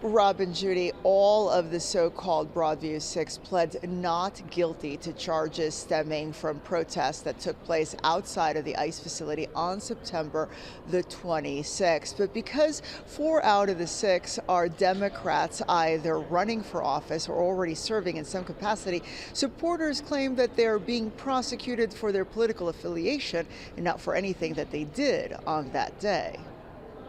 Rob and Judy, all of the so-called Broadview Six pled not guilty to charges stemming from protests that took place outside of the ICE facility on September the 26th. But because 4 out of the 6 are Democrats either running for office or already serving in some capacity, supporters claim that they're being prosecuted for their political affiliation and not for anything that they did on that day.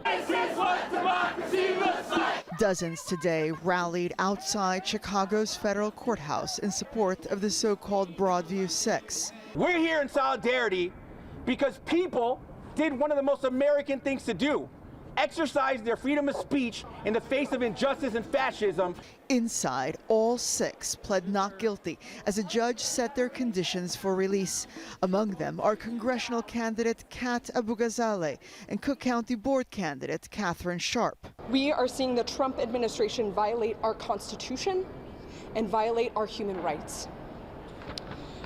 This is what democracy looks like. Dozens today rallied outside Chicago's federal courthouse in support of the so-called Broadview Six. We're here in solidarity because people did one of the most American things to do: exercise their freedom of speech in the face of injustice and fascism. Inside, all 6 pled not guilty as a judge set their conditions for release. Among them are congressional candidate Kat Abu-Ghazaleh and Cook County Board candidate Catherine Sharp. We are seeing the Trump administration violate our Constitution and violate our human rights.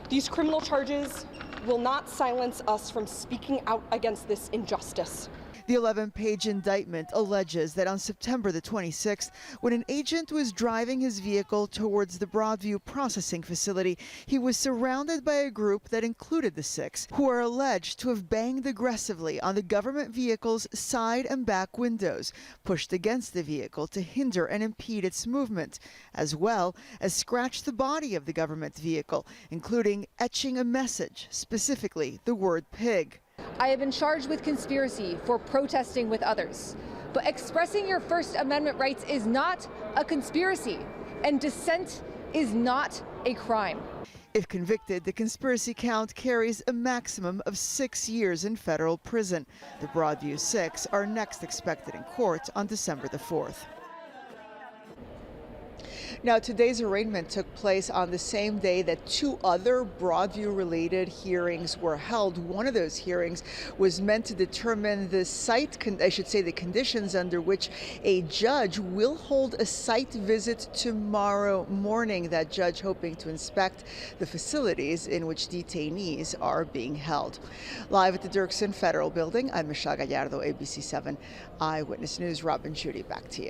These criminal charges will not silence us from speaking out against this injustice. The 11-page indictment alleges that on September the 26th, when an agent was driving his vehicle towards the Broadview processing facility, he was surrounded by a group that included the 6, who are alleged to have banged aggressively on the government vehicle's side and back windows, pushed against the vehicle to hinder and impede its movement, as well as scratched the body of the government vehicle, including etching a message, specifically the word pig. I have been charged with conspiracy for protesting with others. But expressing your First Amendment rights is not a conspiracy, and dissent is not a crime. If convicted, the conspiracy count carries a maximum of 6 years in federal prison. The Broadview Six are next expected in court on December the 4th. Now, today's arraignment took place on the same day that 2 other Broadview-related hearings were held. One of those hearings was meant to determine the conditions under which a judge will hold a site visit tomorrow morning. That judge hoping to inspect the facilities in which detainees are being held. Live at the Dirksen Federal Building, I'm Michelle Gallardo, ABC 7 Eyewitness News. Rob and Judy, back to you.